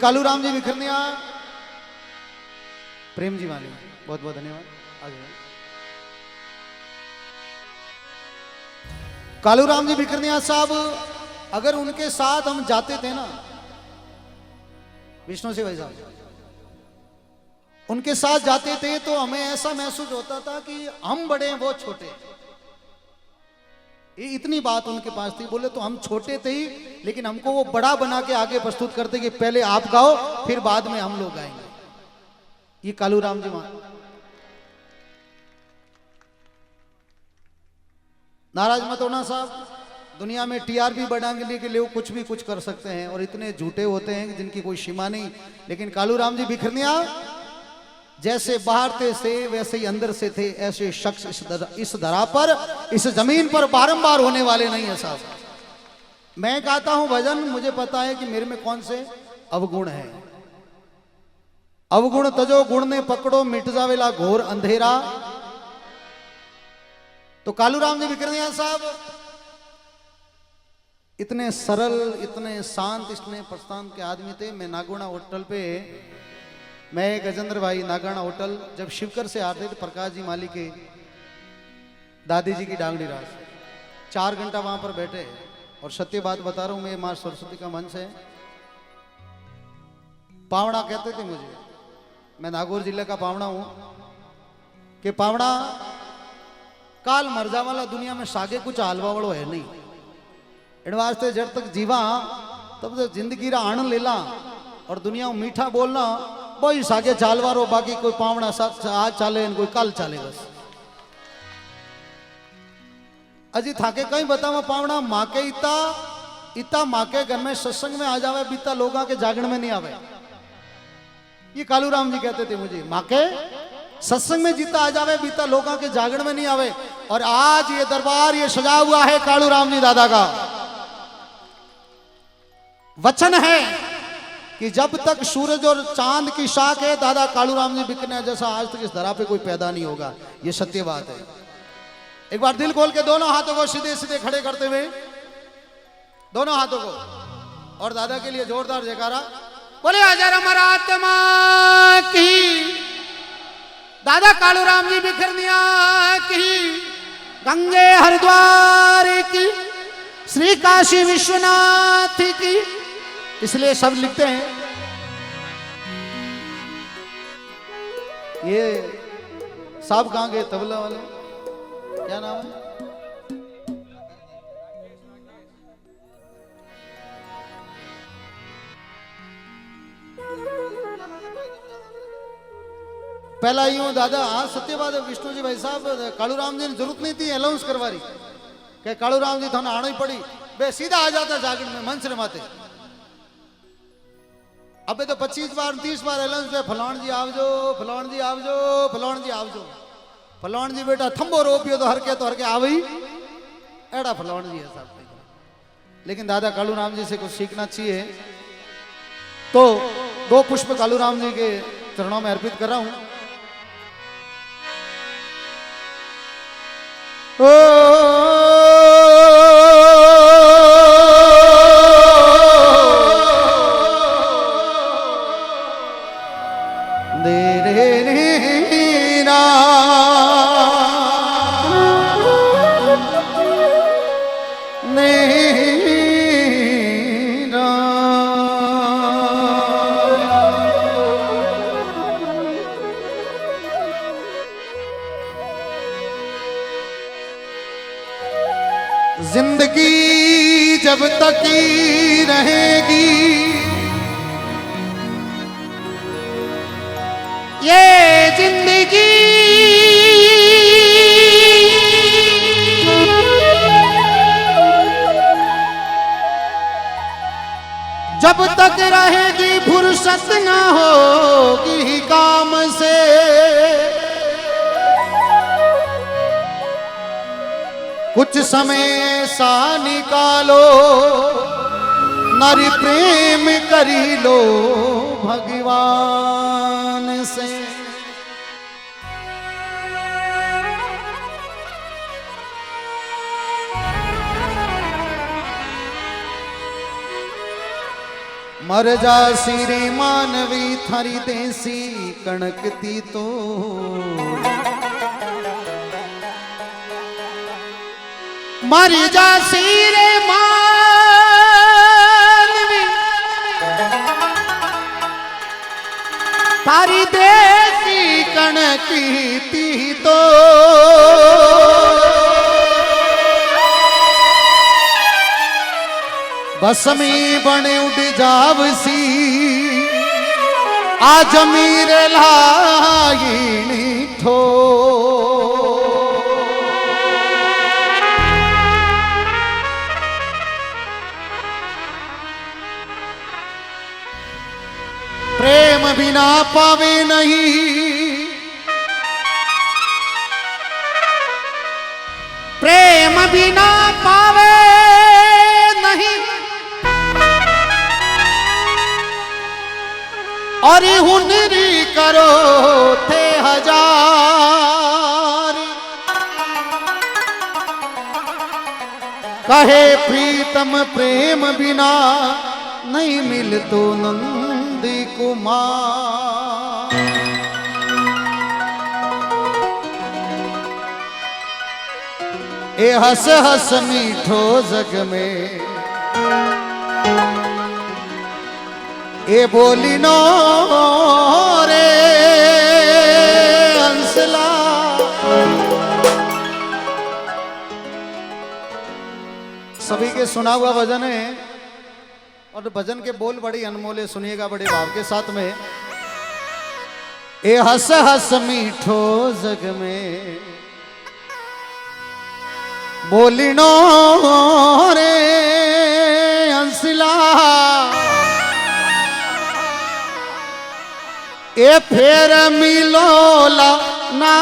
कालूराम जी विखरनिया, प्रेम जी वाले, बहुत बहुत धन्यवाद। आगे कालूराम जी विखरनिया साहब, अगर उनके साथ हम जाते थे ना, विष्णु से भाई साहब उनके साथ जाते थे तो हमें ऐसा महसूस होता था कि हम बड़े हैं वो छोटे। ये इतनी बात उनके पास थी, बोले तो हम छोटे थे ही, लेकिन हमको वो बड़ा बना के आगे प्रस्तुत करते कि पहले आप गाओ फिर बाद में हम लोग गाएंगे। ये कालूराम जी मान नाराज मत होना साहब, दुनिया में टीआरपी बढ़ाने के लिए कुछ भी कुछ कर सकते हैं और इतने झूठे होते हैं जिनकी कोई सीमा नहीं। लेकिन कालूराम जी विखरनिया जैसे बाहर से वैसे ही अंदर से थे, ऐसे शख्स इस धरा पर, इस जमीन पर बारंबार होने वाले नहीं है साहब। मैं गाता हूं भजन, मुझे पता है कि मेरे में कौन से अवगुण है। अवगुण तजो गुण ने पकड़ो, मिट जावेला घोर अंधेरा। तो कालूराम जी विखरनिया साहब इतने सरल, इतने शांत, इतने प्रशांत के आदमी थे। मैं नागोना होटल पे, मैं गजेंद्र भाई नागाना होटल जब शिवकर से आते थे, प्रकाश जी माली के दादी जी की डांगड़ी रास, 4 घंटा वहां पर बैठे। और सत्य बात बता रहा हूं, मैं मां सरस्वती का मंच है। पावड़ा कहते थे मुझे, मैं नागौर जिले का पावड़ा हूं, कि पावड़ा काल मरजा वाला, दुनिया में सागे कुछ हलवा वालों है नहीं। इन वास्ते जब तक जीवा तब तक जिंदगी रा आनंद लेला और दुनिया में मीठा बोलना, वही सागे चालवारो, बाकी कोई पावड़ा आज चाले कोई कल चाले बस। अजी थाके कहीं बतावा पावड़ा माँ के इता माँ के घर में सत्संग में आ जावे, बीता लोगा के जागरण में नहीं आवे। ये कालूराम जी कहते थे मुझे, माँ के सत्संग में जीता आ जावे, बीता लोगा के जागरण में नहीं आवे। और आज ये दरबार ये सजा हुआ है कालूराम जी दादा का वचन है कि जब तक सूरज और चांद की शाख है, दादा कालूराम जी बिकने जैसा आज तक इस धरा पे कोई पैदा नहीं होगा। ये सत्य बात है। एक बार दिल खोल के दोनों हाथों को सीधे सीधे खड़े करते हुए, दोनों हाथों को, और दादा के लिए जोरदार जयकारा। बोले हजार महात्मा की, दादा कालूराम जी विखरनिया की, गंगे हरिद्वार की, श्री काशी विश्वनाथ की। इसलिए सब लिखते हैं, ये साहब कहां गए तबला वाले, क्या नाम है? पहला यूं दादा, हाँ सत्य बात है विष्णु जी भाई साहब, कालूराम जी ने जरूरत नहीं थी अनाउंस करवा रही कि कालूराम जी थाने आना ही पड़ी, बे सीधा आ जाता जागरण में मंच रे माते। अबे तो 25 बार 30 बार अनाउंस पे, फलाण जी आवजो, फलाण जी आवजो, फलाण जी आवजो, फलाण जी बेटा थंबो रोपियो तो हर के आवई, एड़ा फलाण जी है साहब। लेकिन दादा कालूराम जी से कुछ सीखना चाहिए, तो 2 पुष्प कालूराम जी के चरणों में अर्पित कर रहा हूं। जिंदगी जब तक रहेगी, ये जिंदगी जब तक रहेगी, फुर्सत ना होगी काम से। कुछ समय सा निकालो, नारी प्रेम करी लो भगवान से। मर जा सीरी मानवी थारी देसी कणकती तो मर जा सीरे मानवी थारी देसी कणकती तो बसमी बने उड़ जावसी आज मीरे लागिनी थो प्रेम बिना पावे नहीं प्रेम बिना पावे नहीं और हुनरी करो थे हजार कहे प्रीतम प्रेम बिना नहीं मिल तो नंदी कुमार ए हस हस मीठो जग में ए बोली नो रे हंसला सभी के सुना हुआ भजन है और भजन के बोल बड़ी अनमोल है, सुनिएगा बड़े भाव के साथ में। ए हस हस मीठो जग में बोली नो रे हंसला ए फेर मिलोला ना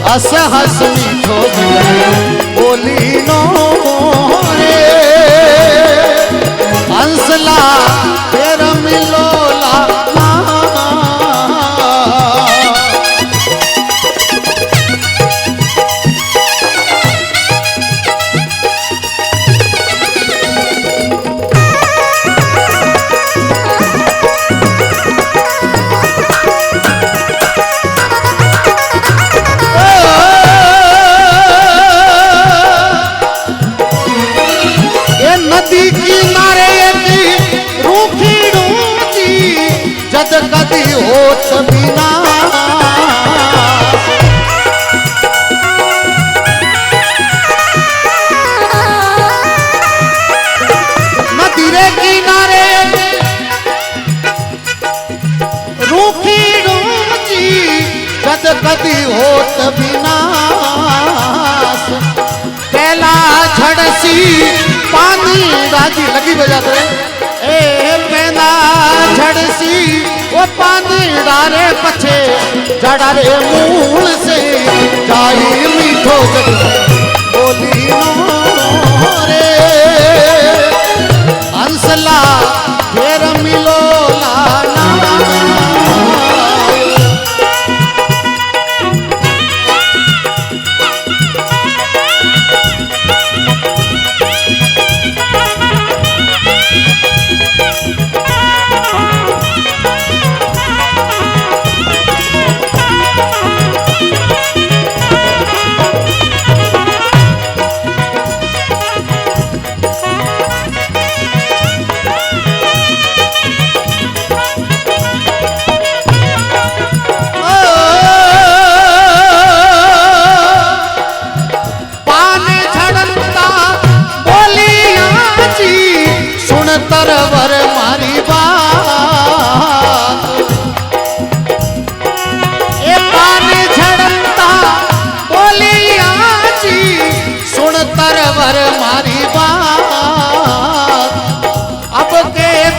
हस हस मीठो बोली नो रे हंसला फिर मिलोला नदी किनारे की रूखी रूखी जद कदी होत बिना नदी रे किनारे रूखी रूखी जद कदी होत बिना पहला झड़सी पानी राजी लगी बजाते ए पहला झड़सी वो पानी डारे पछे जड़ारे मूल से जाई मीठो बोली नो रे हंसला फिर मिलो लाना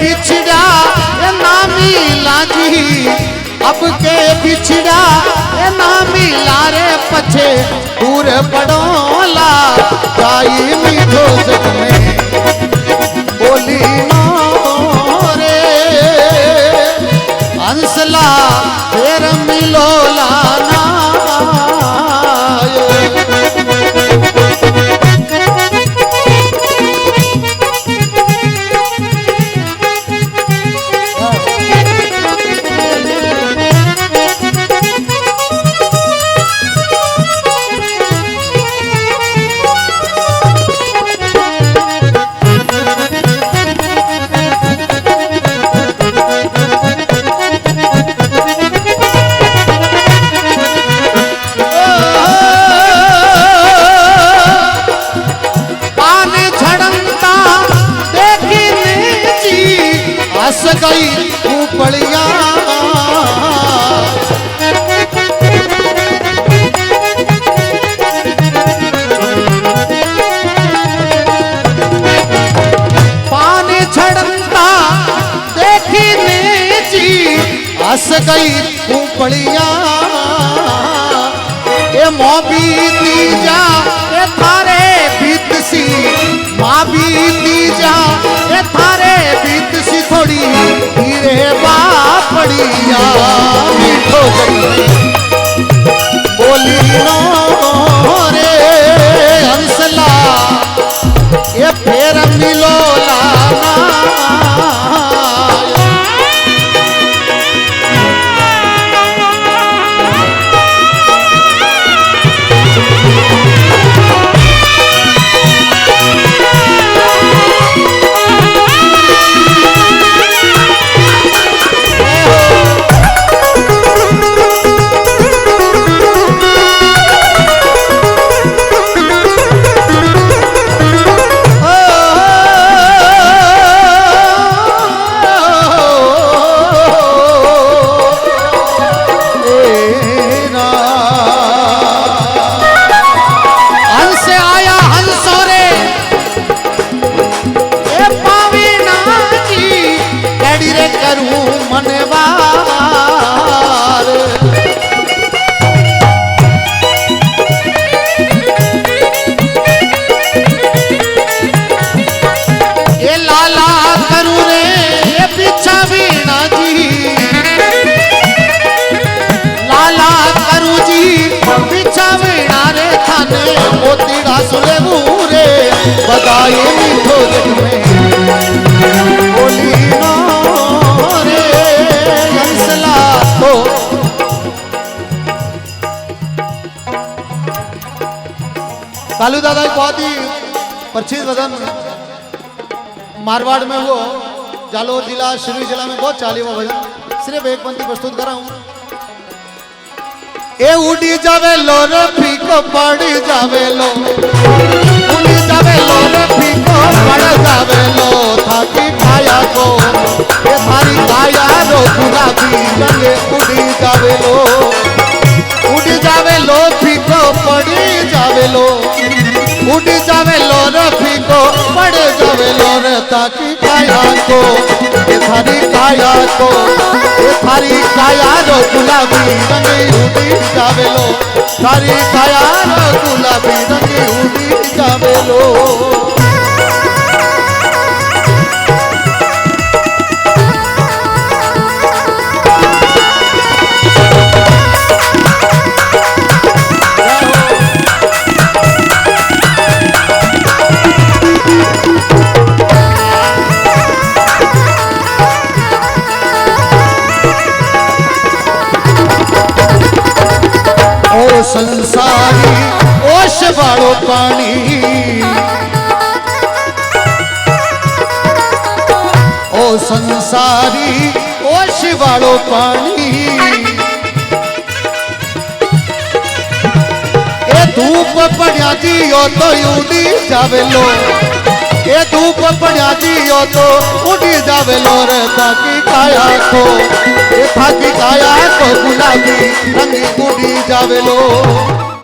बिछड़ा ना मिला जी, अब के बिछड़ा ना मिला रे पछे दूर पड़ोला जाई मीठो जग में बोली नो रे हंसला फिर मिलोला ना हंस गई ऊपड़िया पानी झड़ता देखी नीची हंस गई ऊपड़िया ये माँ बीती जा ये थारे बीत सी माँ बीती जा ये थारे बीत सी थोड़ी धीरे बापड़िया मीठो बोली नो रे हंसला ये फेर मिलो लाना सुने बूरे बदाई मीठो जग में बोली नो रे हंसला तो कालू दादा बहुत ही परिचित वदन मारवाड़ में वो जालोर जिला शिवरी जिला में बहुत चाली वो भजन सिर्फ एक पंक्ति प्रस्तुत कर रहा हूँ। ए उड़ी जावे लो रे फीको पड़ जावे लो उड़ी जावे लो रे फीको पड़ जावे लो थाकी खाया को ये थारी काया रो गुलाबी रंगे उड़ी जावे लो फीको पड़ जावे लो उड़ी जावे लो रे फीको पड़ जावे लो रे ताकी काया को ये थारी काया को ये थारी काया रो गुलाबी रंगे उड़ी जावे लो थारी काया रो गुलाबी रंगे उड़ी जावे लो। संसारी ओश वालो पानी ओ संसारी ओश वालो पानी ए धूप पड़िया जियो तो उड़ी जावे लो ए धूप पड़िया जियो तो उड़ी जावे लो रे ताकी काया को ए थाकी काया को गुलाबी रंगी उड़ी जावे लो।